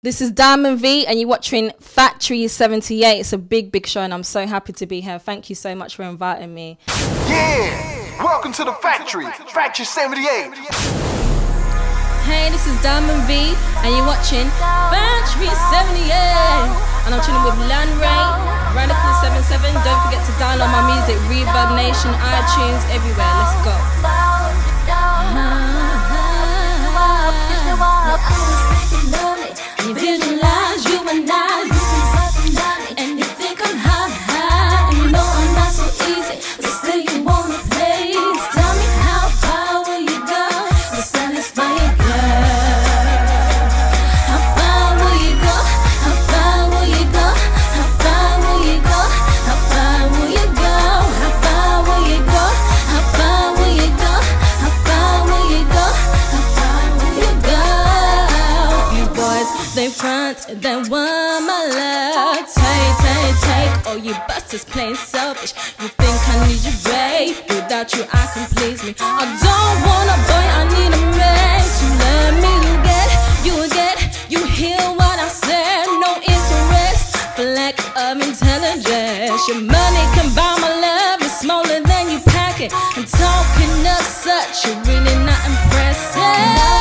This is Diamondvee and you're watching FACTORY78. It's a big show and I'm so happy to be here. Thank you so much for inviting me. Yeah! Welcome to the Factory, FACTORY78. Hey, this is Diamondvee and you're watching FACTORY78. And I'm chilling with Radical77. Don't forget to download my music, Reverb Nation, iTunes, everywhere. Let's go. You visualize you and I, you can suck and and you think I'm high, and you know I'm not so easy, but still you wanna play. Tell me how far will you go to satisfy your girl? How far will you go? How far will you go? How far will you go? How far will you go? How far will you go? How far will you go? How far will you go? How far will you go? You boys, they front, they want my love. Take. Oh, you bastards playing selfish. You think I need you, babe? Without you, I can please me. I don't want a boy, I need a man to let me get. You hear what I said? No interest, for lack of intelligence. Your money can buy my love, it's smaller than you pack it. And talking of such, you're really not impressive. No.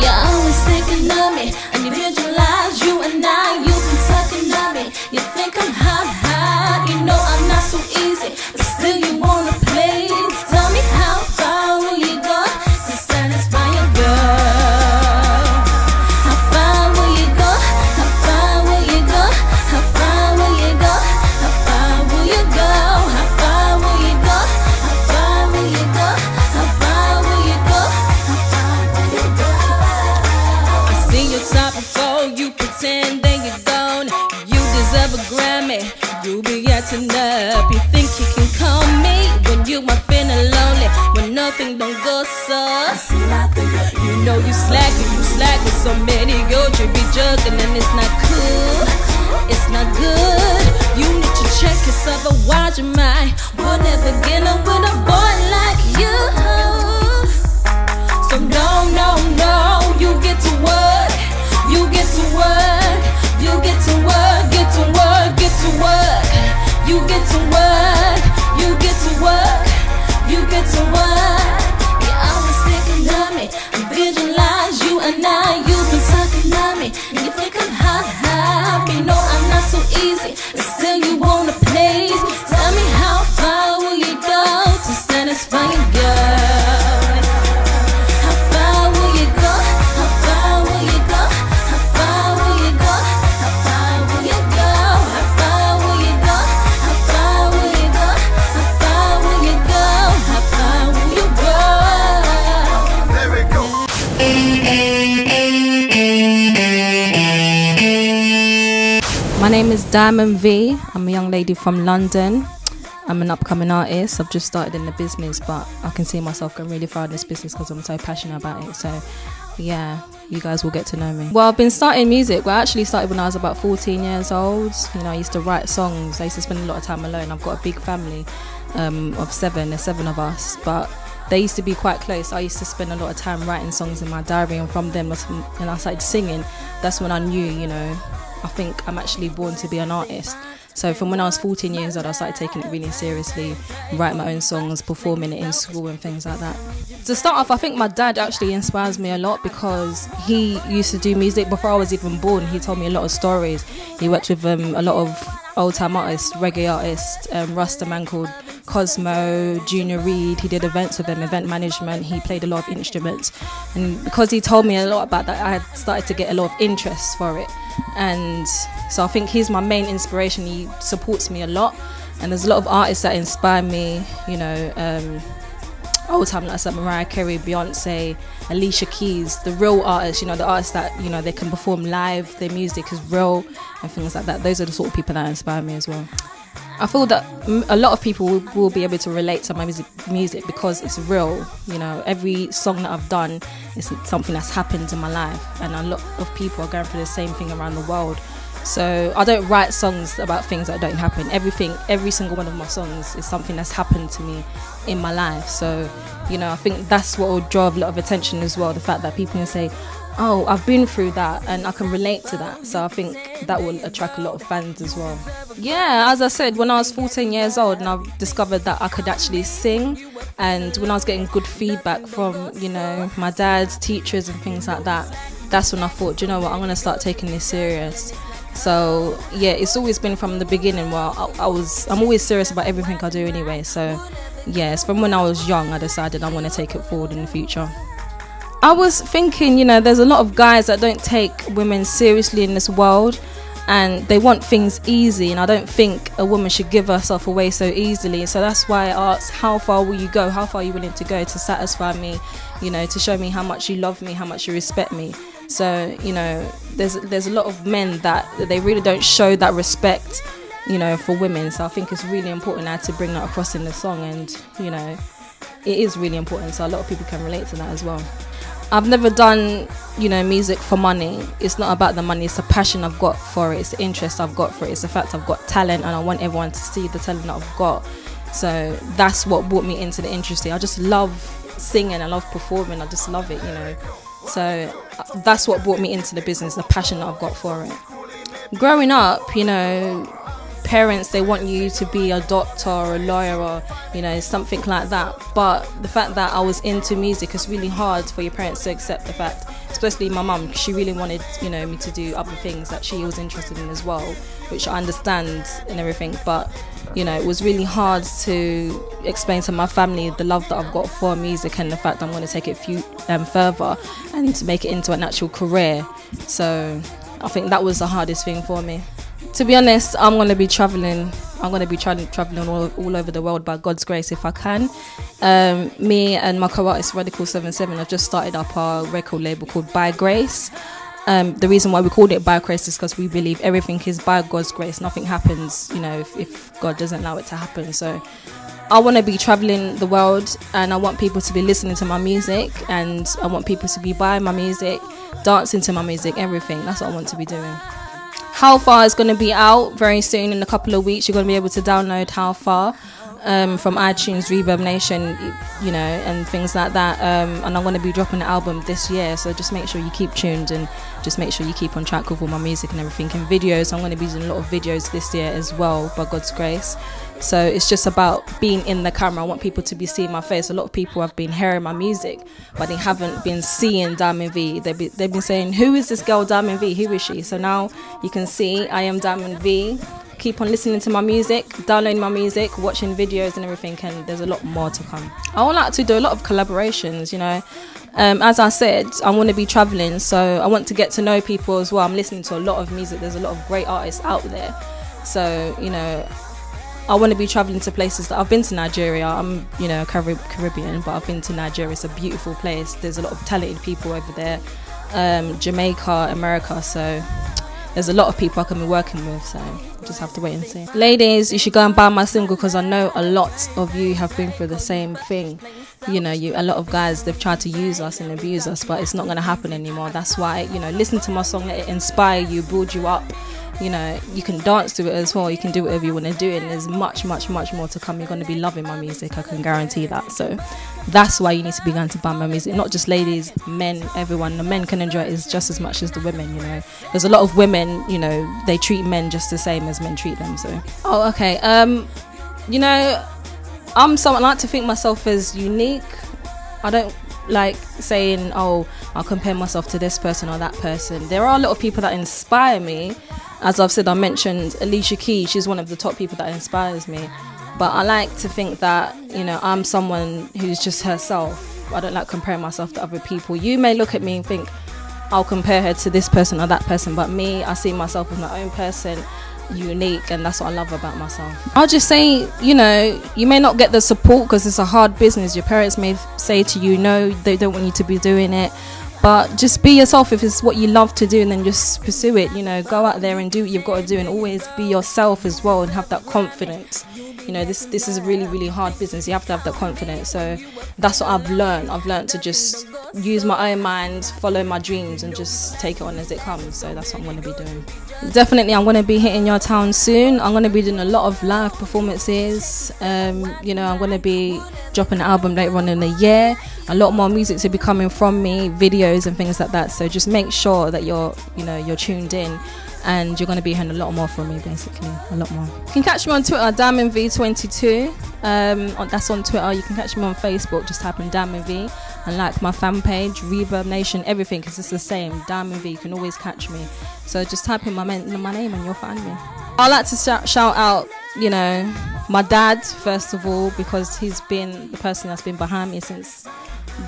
You're always thinking of me, and you visualize you and I, you've been talking of me. You think I'm hot, you know I'm not so easy, but still you wanna play. Tell me how far will you go to satisfy your girl? How far will you go? How far will you go? How far will you go? How far will you go? How far will you go? How far will you go? How far will you go? Top before you pretend that you don't. You deserve a Grammy. You be acting up. You think you can call me when you are feeling lonely, when nothing don't go so. You know you slack with so many girls you be juggling, and it's not cool. It's not good. You need to check yourself, otherwise you might would never get up with a boy like you. So no, you get to work. You get to work, you get to work, get to work, get to work. You get to work, you get to work, you get to work. You're always thinking of me, visualize you and I, you've been talking of me. And you think I'm hot, you know I'm not so easy, but still you wanna play. Tell me how far will you go to satisfy your girl? How far will you go? How far will you go? My name is Diamondvee. I'm a young lady from London. I'm an upcoming artist. I've just started in the business, but I can see myself going really far in this business because I'm so passionate about it. So yeah, you guys will get to know me. Well, I've been starting music. Well, I actually started when I was about 14 years old. You know, I used to write songs. I used to spend a lot of time alone. I've got a big family of 7. There's 7 of us, but they used to be quite close. I used to spend a lot of time writing songs in my diary, and from them, when I started singing, that's when I knew, you know, I think I'm actually born to be an artist. So from when I was 14 years old, I started taking it really seriously, writing my own songs, performing it in school and things like that. To start off, I think my dad actually inspires me a lot because he used to do music before I was even born. He told me a lot of stories. He worked with a lot of old-time artists, reggae artists, Rasta man called Cosmo, Junior Reid. He did events with them, event management. He played a lot of instruments. And because he told me a lot about that, I had started to get a lot of interest for it. And so I think he's my main inspiration. He supports me a lot. And there's a lot of artists that inspire me, you know, old time like Mariah Carey, Beyonce, Alicia Keys, the real artists, you know, the artists that, you know, they can perform live, their music is real and things like that. Those are the sort of people that inspire me as well. I feel that a lot of people will be able to relate to my music because it's real. You know, every song that I've done is something that's happened in my life, and a lot of people are going through the same thing around the world. So I don't write songs about things that don't happen. Every single one of my songs is something that's happened to me in my life. So, you know, I think that's what will draw a lot of attention as well. The fact that people can say, oh, I've been through that and I can relate to that. So I think that will attract a lot of fans as well. Yeah, as I said, when I was 14 years old and I discovered that I could actually sing, and when I was getting good feedback from, you know, my dad's teachers and things like that, that's when I thought, do you know what, I'm going to start taking this serious. So yeah, it's always been from the beginning where I'm always serious about everything I do anyway. So yes, from when I was young I decided I'm going to take it forward in the future. I was thinking, you know, there's a lot of guys that don't take women seriously in this world and they want things easy, and I don't think a woman should give herself away so easily. So that's why I asked, how far will you go? How far are you willing to go to satisfy me, you know, to show me how much you love me, how much you respect me? So, you know, there's a lot of men that they really don't show that respect, you know, for women. So I think it's really important now to bring that across in the song, and, you know, it is really important, so a lot of people can relate to that as well. I've never done, you know, music for money. It's not about the money, it's the passion I've got for it, it's the interest I've got for it, it's the fact I've got talent and I want everyone to see the talent that I've got. So that's what brought me into the industry. I just love singing, I love performing, I just love it, you know. So that's what brought me into the business, the passion that I've got for it. Growing up, you know, parents, they want you to be a doctor or a lawyer or, you know, something like that. But the fact that I was into music, is really hard for your parents to accept the fact, especially my mum. She really wanted, you know, me to do other things that she was interested in as well, which I understand and everything. But, you know, it was really hard to explain to my family the love that I've got for music and the fact I'm going to take it further and to make it into an actual career. So I think that was the hardest thing for me. To be honest, I'm going to be traveling. I'm going to be traveling all over the world by God's grace if I can. Me and my co-artist Radical77 have just started up our record label called By Grace. The reason why we called it By Grace is because we believe everything is by God's grace. Nothing happens, you know, if God doesn't allow it to happen. So I want to be traveling the world, and I want people to be listening to my music, and I want people to be buying my music, dancing to my music, everything. That's what I want to be doing. How Far is going to be out very soon. In a couple of weeks you're going to be able to download How Far from iTunes, Reverb Nation, you know, and things like that. And I'm going to be dropping an album this year, so just make sure you keep tuned and just make sure you keep on track with all my music and everything. And videos, I'm going to be using a lot of videos this year as well, by God's grace. So it's just about being in the camera. I want people to be seeing my face. A lot of people have been hearing my music, but they haven't been seeing Diamondvee. They've been saying, who is this girl Diamondvee? Who is she? So now you can see I am Diamondvee. Keep on listening to my music, downloading my music, watching videos and everything, and there's a lot more to come. I would like to do a lot of collaborations, you know. As I said, I want to be traveling, so I want to get to know people as well. I'm listening to a lot of music. There's a lot of great artists out there. So, you know, I want to be traveling to places that I've been to. Nigeria, I'm, you know, Caribbean, but I've been to Nigeria. It's a beautiful place. There's a lot of talented people over there. Jamaica, America, so there's a lot of people I can be working with, so just have to wait and see. Ladies, you should go and buy my single, because I know a lot of you have been through the same thing. You know, a lot of guys, they've tried to use us and abuse us, but it's not going to happen anymore. That's why, you know, listen to my song, let it inspire you, build you up. You know, you can dance to it as well, you can do whatever you want to do, and there's much more to come. You're going to be loving my music, I can guarantee that. So that's why you need to be going to buy my music. Not just ladies, men, everyone. The men can enjoy it just as much as the women, you know. There's a lot of women, you know, they treat men just the same as men treat them. So okay, you know, I'm someone, I like to think myself as unique. I don't like saying, oh, I'll compare myself to this person or that person. There are a lot of people that inspire me. As I've said, I mentioned Alicia Keys. She's one of the top people that inspires me. But I like to think that, you know, I'm someone who's just herself. I don't like comparing myself to other people. You may look at me and think I'll compare her to this person or that person, but me, I see myself as my own person, unique, and that's what I love about myself. I'll just say, you know, you may not get the support because it's a hard business. Your parents may say to you, no, they don't want you to be doing it. But just be yourself. If it's what you love to do, and then just pursue it. You know, go out there and do what you've got to do, and always be yourself as well, and have that confidence. You know, this is a really, really hard business. You have to have that confidence. So that's what I've learned. I've learned to just use my own mind, follow my dreams, and just take it on as it comes. So that's what I'm going to be doing. definitely I'm going to be hitting your town soon. I'm going to be doing a lot of live performances. You know, I'm going to be dropping an album later on in the year. A lot more music to be coming from me, videos and things like that. So just make sure that you're tuned in, and you're going to be hearing a lot more from me, basically, a lot more. You can catch me on Twitter, Diamondvee22. That's on Twitter. You can catch me on Facebook, just type in Diamondvee, and like my fan page, Reverb Nation, everything, because it's the same, Diamondvee. You can always catch me. So just type in my name and you'll find me. I'd like to shout out, you know, my dad, first of all, because he's been the person that's been behind me since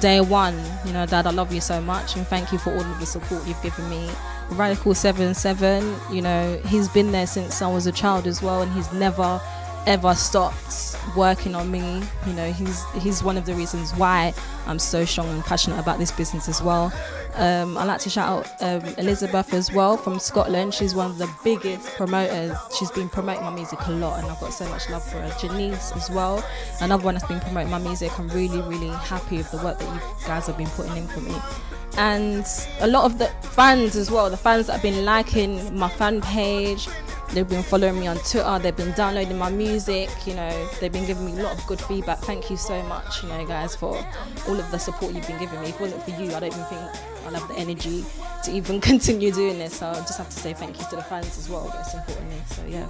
day one. You know, Dad, I love you so much, and thank you for all of the support you've given me. Radical77, you know, he's been there since I was a child as well, and he's never ever stopped working on me. You know, he's one of the reasons why I'm so strong and passionate about this business as well. I'd like to shout out Elizabeth as well from Scotland. She's one of the biggest promoters. She's been promoting my music a lot, and I've got so much love for her. Janice as well, another one that's been promoting my music. I'm really, really happy with the work that you guys have been putting in for me. And a lot of the fans as well, the fans that have been liking my fan page, they've been following me on Twitter, they've been downloading my music, you know, they've been giving me a lot of good feedback. Thank you so much, you know, guys, for all of the support you've been giving me. If it wasn't for you, I don't even think I'll have the energy to even continue doing this. So I just have to say thank you to the fans as well, most importantly. So yeah.